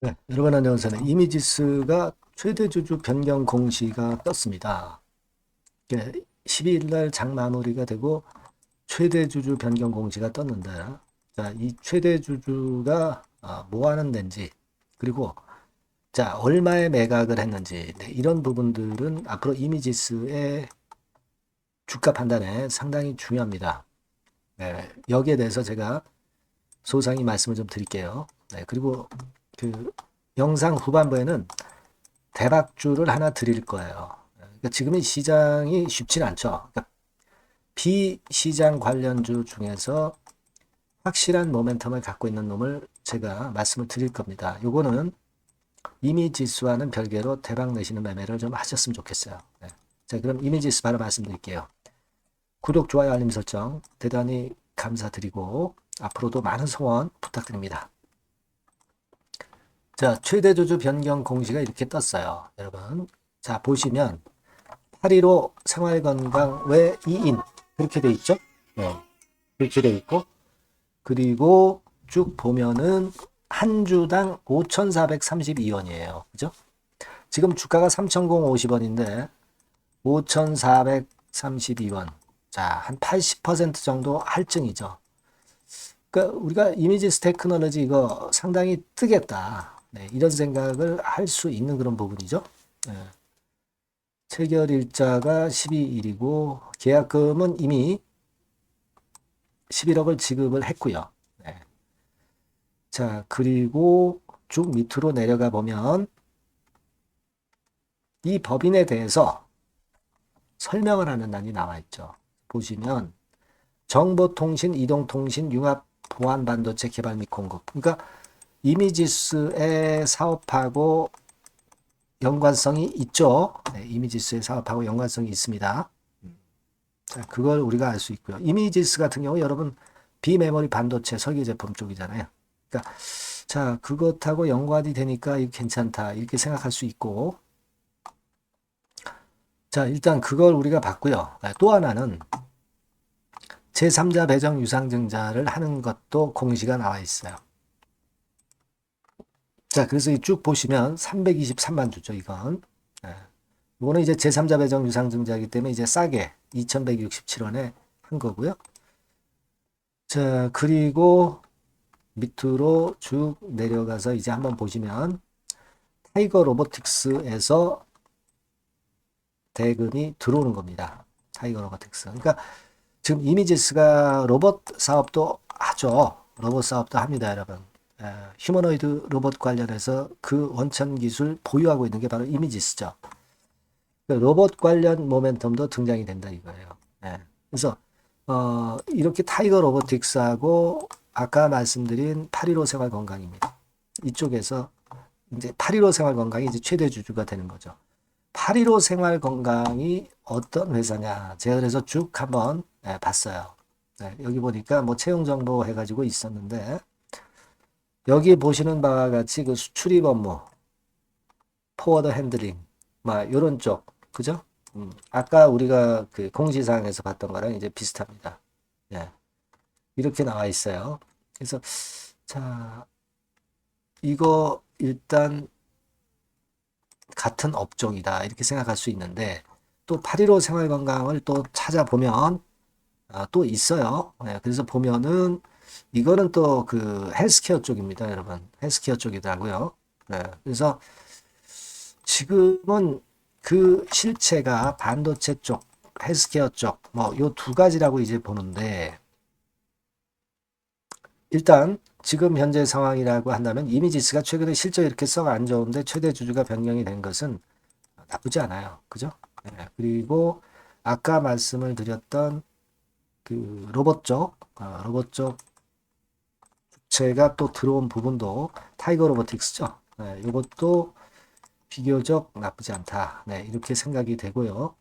네, 여러분 안녕하세요. 이미지스가 최대 주주 변경 공시가 떴습니다. 12일 날 장 마무리가 되고 최대 주주 변경 공시가 떴는데, 자, 이 최대 주주가 뭐 하는 데인지, 그리고 자, 얼마에 매각을 했는지, 네, 이런 부분들은 앞으로 이미지스의 주가 판단에 상당히 중요합니다. 네, 여기에 대해서 제가 소상히 말씀을 좀 드릴게요. 네, 그리고 그 영상 후반부에는 대박주를 하나 드릴 거예요. 그러니까 지금의 시장이 쉽진 않죠. 그러니까 비시장 관련주 중에서 확실한 모멘텀을 갖고 있는 놈을 제가 말씀을 드릴 겁니다. 요거는 이미지수와는 별개로 대박 내시는 매매를 좀 하셨으면 좋겠어요. 네. 자, 그럼 이미지수 바로 말씀드릴게요. 구독, 좋아요, 알림 설정 대단히 감사드리고 앞으로도 많은 성원 부탁드립니다. 자, 최대 주주 변경 공시가 이렇게 떴어요. 여러분. 자, 보시면 815 생활건강 외 2인 그렇게 돼 있죠? 네. 그렇게 돼 있고 그리고 쭉 보면은 한 주당 5,432원이에요. 그죠? 지금 주가가 3,050원인데 5,432원. 자, 한 80% 정도 할증이죠. 그러니까 우리가 이미지스 테크놀로지 이거 상당히 뜨겠다. 네, 이런 생각을 할 수 있는 그런 부분이죠. 네. 체결 일자가 12일이고 계약금은 이미 11억을 지급을 했고요. 네. 자, 그리고 쭉 밑으로 내려가 보면 이 법인에 대해서 설명을 하는欄이 나와 있죠. 보시면 정보통신, 이동통신, 융합 보안 반도체 개발 및 공급. 그러니까 이미지스의 사업하고 연관성이 있죠. 네, 이미지스의 사업하고 연관성이 있습니다. 자, 그걸 우리가 알 수 있고요. 이미지스 같은 경우 여러분 비메모리 반도체 설계 제품 쪽이잖아요. 그러니까 자, 그것하고 연관이 되니까 이거 괜찮다 이렇게 생각할 수 있고, 자, 일단 그걸 우리가 봤고요. 또 하나는 제3자 배정 유상증자를 하는 것도 공시가 나와 있어요. 자, 그래서 쭉 보시면 323만 주죠, 이건. 네. 이거는 이제 제3자 배정 유상증자이기 때문에 이제 싸게 2,167원에 한 거고요. 자, 그리고 밑으로 쭉 내려가서 이제 한번 보시면 타이거 로보틱스에서 대금이 들어오는 겁니다. 타이거 로보틱스. 그러니까 지금 이미지스가 로봇 사업도 하죠. 로봇 사업도 합니다, 여러분. 휴머노이드 로봇 관련해서 그 원천 기술 보유하고 있는 게 바로 이미지스죠. 로봇 관련 모멘텀도 등장이 된다 이거예요. 예. 그래서 이렇게 타이거 로보틱스하고 아까 말씀드린 815 생활건강입니다. 이쪽에서 이제 815 생활건강이 이제 최대 주주가 되는 거죠. 815 생활건강이 어떤 회사냐? 제가 그래서 쭉 한번 봤어요. 네, 여기 보니까 뭐 채용 정보 해가지고 있었는데 여기 보시는 바와 같이 그 수출입 업무, 포워드 핸들링, 막 이런 쪽, 그죠? 아까 우리가 그 공시사항에서 봤던 거랑 이제 비슷합니다. 예, 이렇게 나와 있어요. 그래서 자, 이거 일단 같은 업종이다 이렇게 생각할 수 있는데 또 815 생활건강을 또 찾아보면 또 있어요. 네, 그래서 보면은 이거는 또 그 헬스케어 쪽입니다, 여러분. 헬스케어 쪽이더라고요. 네, 그래서 지금은 그 실체가 반도체 쪽, 헬스케어 쪽, 뭐 요 두 가지라고 이제 보는데 일단 지금 현재 상황이라고 한다면 이미지스가 최근에 실적이 이렇게 썩 안 좋은데 최대 주주가 변경이 된 것은 나쁘지 않아요. 그죠? 네, 그리고 아까 말씀을 드렸던 그 로봇 쪽 주체가 또 들어온 부분도 타이거 로보틱스죠. 네, 이것도 비교적 나쁘지 않다. 네, 이렇게 생각이 되고요.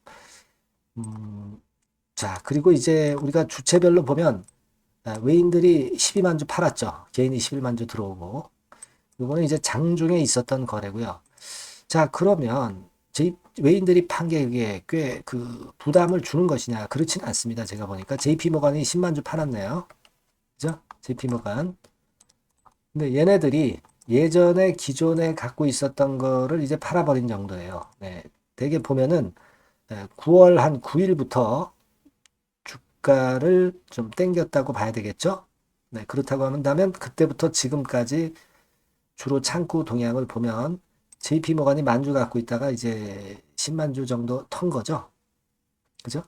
자, 그리고 이제 우리가 주체별로 보면 외인들이 12만 주 팔았죠. 개인이 11만 주 들어오고. 이거는 이제 장중에 있었던 거래고요. 자, 그러면 외인들이 판 게 그게 꽤 그 부담을 주는 것이냐? 그렇지는 않습니다. 제가 보니까 JP 모간이 10만 주 팔았네요. 그죠? JP 모간. 근데 얘네들이 예전에 기존에 갖고 있었던 거를 이제 팔아버린 정도예요. 네. 대개 보면은 9월 한 9일부터 주가를 좀 땡겼다고 봐야 되겠죠? 네, 그렇다고 한다면 그때부터 지금까지 주로 창구 동향을 보면 JP 모건이 만주 갖고 있다가 이제 10만 주 정도 턴 거죠. 그죠?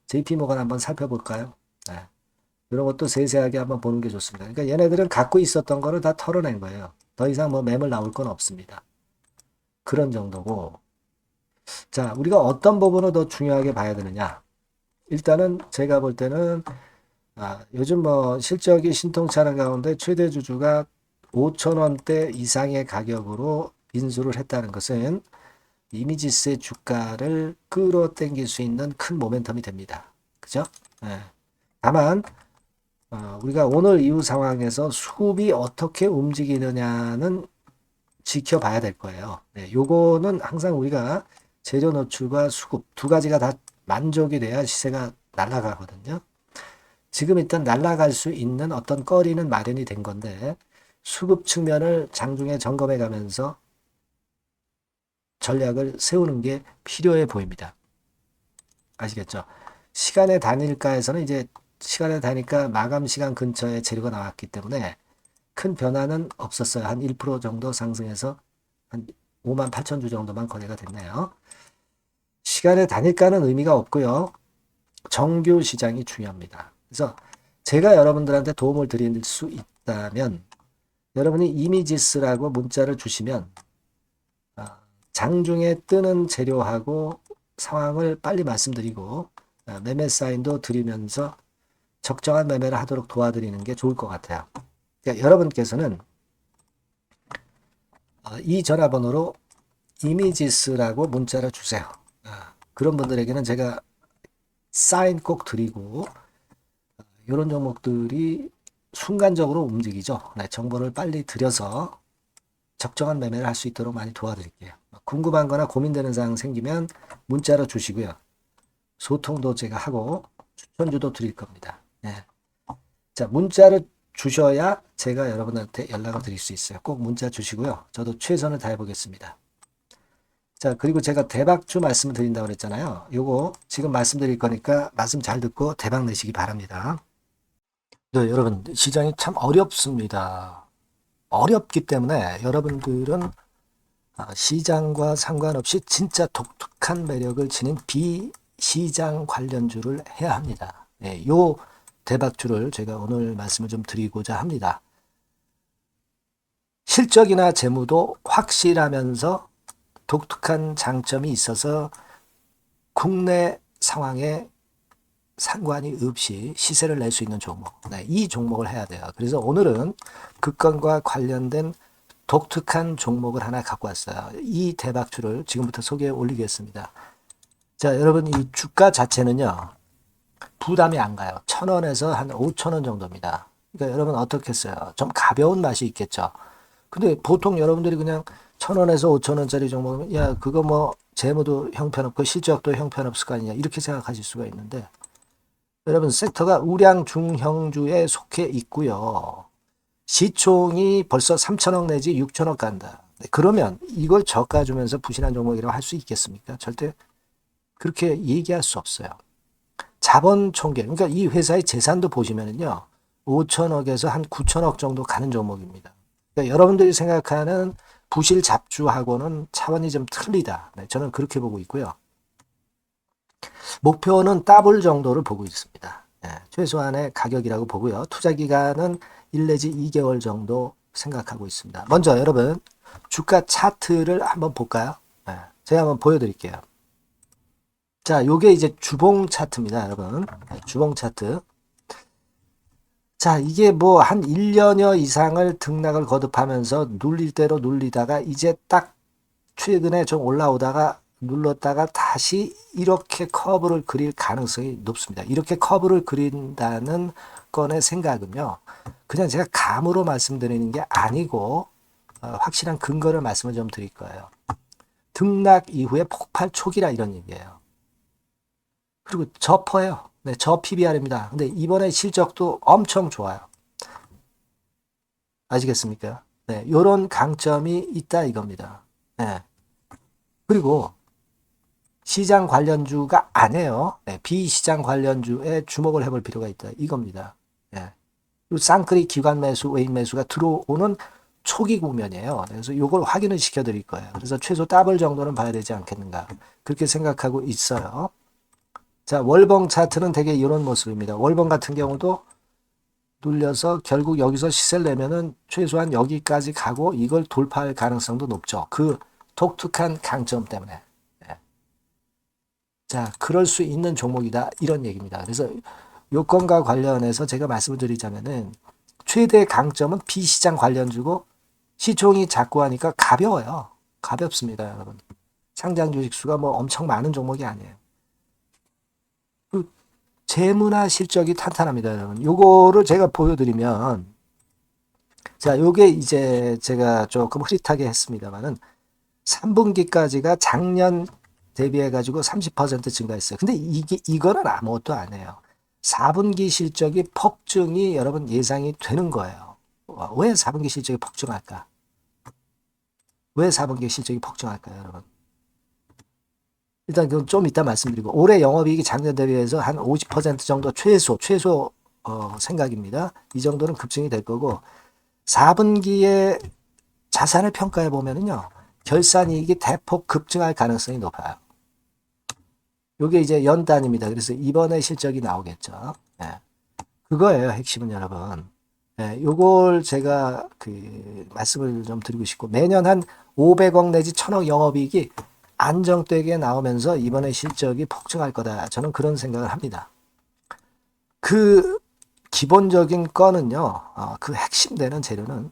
JP 모건 한번 살펴볼까요? 네. 이런 것도 세세하게 한번 보는 게 좋습니다. 그러니까 얘네들은 갖고 있었던 거를 다 털어낸 거예요. 더 이상 뭐 매물 나올 건 없습니다. 그런 정도고. 자, 우리가 어떤 부분을 더 중요하게 봐야 되느냐? 일단은 제가 볼 때는 요즘 뭐 실적이 신통찮은 가운데 최대 주주가 5,000원대 이상의 가격으로 인수를 했다는 것은 이미지스의 주가를 끌어당길 수 있는 큰 모멘텀이 됩니다. 그죠? 네. 다만 우리가 오늘 이후 상황에서 수급이 어떻게 움직이느냐는 지켜봐야 될 거예요. 네, 요거는 항상 우리가 재료 노출과 수급 두 가지가 다 만족이 돼야 시세가 날아가거든요. 지금 일단 날아갈 수 있는 어떤 거리는 마련이 된 건데 수급 측면을 장중에 점검해 가면서 전략을 세우는 게 필요해 보입니다. 아시겠죠? 시간의 단일가에서는 이제 시간의 단일가 마감 시간 근처에 재료가 나왔기 때문에 큰 변화는 없었어요. 한 1% 정도 상승해서 한 5만 8천 주 정도만 거래가 됐네요. 시간의 단일가는 의미가 없고요. 정규 시장이 중요합니다. 그래서 제가 여러분들한테 도움을 드릴 수 있다면 여러분이 이미지스라고 문자를 주시면 장중에 뜨는 재료하고 상황을 빨리 말씀드리고 매매 사인도 드리면서 적정한 매매를 하도록 도와드리는 게 좋을 것 같아요. 그러니까 여러분께서는 이 전화번호로 이미지스라고 문자를 주세요. 그런 분들에게는 제가 사인 꼭 드리고 이런 종목들이 순간적으로 움직이죠. 네, 정보를 빨리 드려서 적정한 매매를 할 수 있도록 많이 도와드릴게요. 궁금한 거나 고민되는 사항 생기면 문자로 주시고요. 소통도 제가 하고 추천주도 드릴 겁니다. 네. 자, 문자를 주셔야 제가 여러분한테 연락을 드릴 수 있어요. 꼭 문자 주시고요. 저도 최선을 다해 보겠습니다. 자, 그리고 제가 대박주 말씀을 드린다고 그랬잖아요. 요거 지금 말씀드릴 거니까 말씀 잘 듣고 대박 내시기 바랍니다. 네, 여러분, 시장이 참 어렵습니다. 어렵기 때문에 여러분들은 시장과 상관없이 진짜 독특한 매력을 지닌 비시장 관련주를 해야 합니다. 네, 요 대박주를 제가 오늘 말씀을 좀 드리고자 합니다. 실적이나 재무도 확실하면서 독특한 장점이 있어서 국내 상황에 상관이 없이 시세를 낼 수 있는 종목. 네, 이 종목을 해야 돼요. 그래서 오늘은 그건과 관련된 독특한 종목을 하나 갖고 왔어요. 이 대박주를 지금부터 소개해 올리겠습니다. 자, 여러분 이 주가 자체는요. 부담이 안 가요. 1,000원에서 한 5,000원 정도입니다. 그러니까 여러분 어떻겠어요? 좀 가벼운 맛이 있겠죠. 근데 보통 여러분들이 그냥 1,000원에서 5,000원짜리 종목은 야 그거 뭐 재무도 형편없고 실적도 형편없을 거 아니냐 이렇게 생각하실 수가 있는데 여러분 섹터가 우량 중형주에 속해 있고요. 시총이 벌써 3천억 내지 6천억 간다. 그러면 이걸 저가 주면서 부실한 종목이라고 할 수 있겠습니까? 절대 그렇게 얘기할 수 없어요. 자본 총계, 그러니까 이 회사의 재산도 보시면은요, 5천억에서 한 9천억 정도 가는 종목입니다. 그러니까 여러분들이 생각하는 부실 잡주하고는 차원이 좀 틀리다. 네, 저는 그렇게 보고 있고요. 목표는 더블 정도를 보고 있습니다. 네, 최소한의 가격이라고 보고요. 투자 기간은 1 내지 2개월 정도 생각하고 있습니다. 먼저 여러분 주가 차트를 한번 볼까요? 네, 제가 한번 보여드릴게요. 자, 요게 이제 주봉 차트입니다, 여러분. 네, 주봉 차트. 자, 이게 뭐 한 1년여 이상을 등락을 거듭하면서 눌릴 대로 눌리다가 이제 딱 최근에 좀 올라오다가 눌렀다가 다시 이렇게 커브를 그릴 가능성이 높습니다. 이렇게 커브를 그린다는 건의 생각은요. 그냥 제가 감으로 말씀드리는 게 아니고 확실한 근거를 말씀을 좀 드릴 거예요. 등락 이후에 폭발 초기라 이런 얘기예요. 그리고 저퍼예요. 네, 저 PBR입니다. 근데 이번에 실적도 엄청 좋아요. 아시겠습니까? 네, 요런 강점이 있다 이겁니다. 네. 그리고 시장 관련주가 아니에요. 네, 비시장 관련주에 주목을 해볼 필요가 있다 이겁니다. 네. 쌍끌이 기관 매수, 외인 매수가 들어오는 초기 국면이에요. 그래서 이걸 확인을 시켜드릴 거예요. 그래서 최소 더블 정도는 봐야 되지 않겠는가 그렇게 생각하고 있어요. 자, 월봉 차트는 되게 이런 모습입니다. 월봉 같은 경우도 눌려서 결국 여기서 시세를 내면은 최소한 여기까지 가고 이걸 돌파할 가능성도 높죠. 그 독특한 강점 때문에. 네. 자, 그럴 수 있는 종목이다 이런 얘기입니다. 그래서 요건과 관련해서 제가 말씀을 드리자면은 최대 강점은 비시장 관련주고 시총이 작고 하니까 가벼워요. 가볍습니다, 여러분. 상장 주식 수가 뭐 엄청 많은 종목이 아니에요. 재무나 실적이 탄탄합니다, 여러분. 요거를 제가 보여드리면, 자, 요게 이제 제가 조금 흐릿하게 했습니다만은 3분기까지가 작년 대비해가지고 30% 증가했어요. 근데 이거는 아무것도 아니에요. 4분기 실적이 폭증이 여러분 예상이 되는 거예요. 왜 4분기 실적이 폭증할까? 왜 4분기 실적이 폭증할까요, 여러분? 일단 그건 좀 이따 말씀드리고 올해 영업이익이 작년 대비해서 한 50% 정도 최소 생각입니다. 이 정도는 급증이 될 거고 4분기에 자산을 평가해 보면은요. 결산이익이 대폭 급증할 가능성이 높아요. 이게 이제 연단입니다. 그래서 이번에 실적이 나오겠죠. 네. 그거예요. 핵심은 여러분. 네, 요걸 제가 말씀을 좀 드리고 싶고 매년 한 500억 내지 1000억 영업이익이 안정되게 나오면서 이번에 실적이 폭증할 거다. 저는 그런 생각을 합니다. 그 기본적인 거는요. 그 핵심 되는 재료는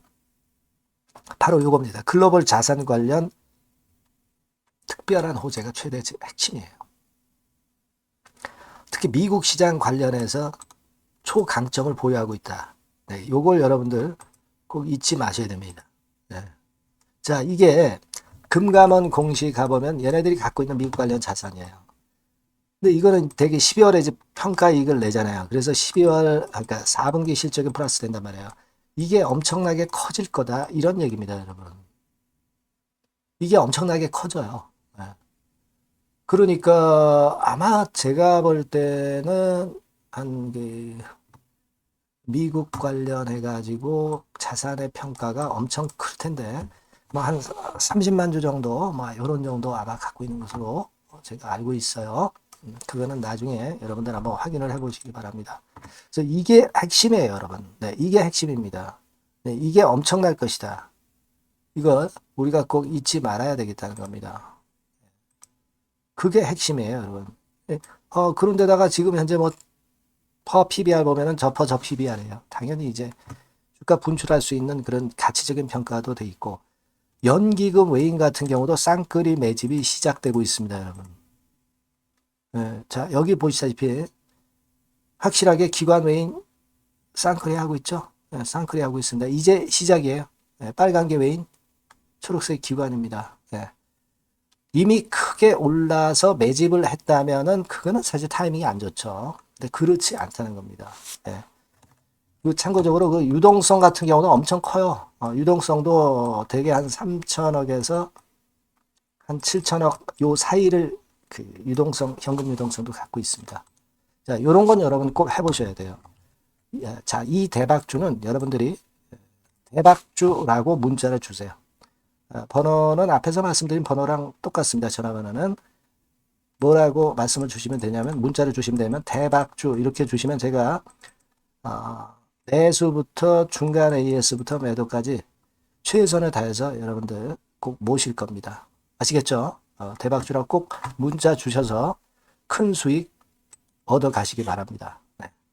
바로 이겁니다. 글로벌 자산 관련 특별한 호재가 최대 핵심이에요. 특히 미국 시장 관련해서 초강점을 보유하고 있다. 네, 요걸 여러분들 꼭 잊지 마셔야 됩니다. 네. 자, 이게 금감원 공시 가보면 얘네들이 갖고 있는 미국 관련 자산이에요. 근데 이거는 되게 12월에 이제 평가이익을 내잖아요. 그래서 12월, 그러니까 4분기 실적이 플러스 된단 말이에요. 이게 엄청나게 커질 거다. 이런 얘기입니다, 여러분. 이게 엄청나게 커져요. 네. 그러니까 아마 제가 볼 때는 한 미국 관련해가지고 자산의 평가가 엄청 클 텐데, 뭐 한 30만 주 정도, 뭐 이런 정도 아마 갖고 있는 것으로 제가 알고 있어요. 그거는 나중에 여러분들 한번 확인을 해보시기 바랍니다. 그래서 이게 핵심이에요, 여러분. 네, 이게 핵심입니다. 네, 이게 엄청날 것이다. 이거 우리가 꼭 잊지 말아야 되겠다는 겁니다. 그게 핵심이에요, 여러분. 네, 그런데다가 지금 현재 뭐 퍼 PBR 보면은 저 PBR이에요. 당연히 이제 주가 분출할 수 있는 그런 가치적인 평가도 돼 있고 연기금 외인 같은 경우도 쌍끌이 매집이 시작되고 있습니다, 여러분. 네, 자, 여기 보시다시피 확실하게 기관 외인 쌍끌이 하고 있죠? 네, 쌍끌이 하고 있습니다. 이제 시작이에요. 네, 빨간 게 외인, 초록색 기관입니다. 네. 이미 크게 올라서 매집을 했다면은 그거는 사실 타이밍이 안 좋죠. 근데 그렇지 않다는 겁니다. 네. 그리고 참고적으로 그 유동성 같은 경우는 엄청 커요. 유동성도 대개 한 3천억에서 한 7천억 요 사이를 유동성, 현금 유동성도 갖고 있습니다. 자, 요런 건 여러분 꼭 해보셔야 돼요. 자, 이 대박주는 여러분들이 대박주라고 문자를 주세요. 번호는 앞에서 말씀드린 번호랑 똑같습니다. 전화번호는 뭐라고 말씀을 주시면 되냐면 문자를 주시면 되면 대박주 이렇게 주시면 제가 매수부터 중간 AS부터 매도까지 최선을 다해서 여러분들 꼭 모실 겁니다. 아시겠죠? 대박주라고 꼭 문자 주셔서 큰 수익 얻어 가시기 바랍니다.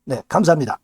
네, 감사합니다.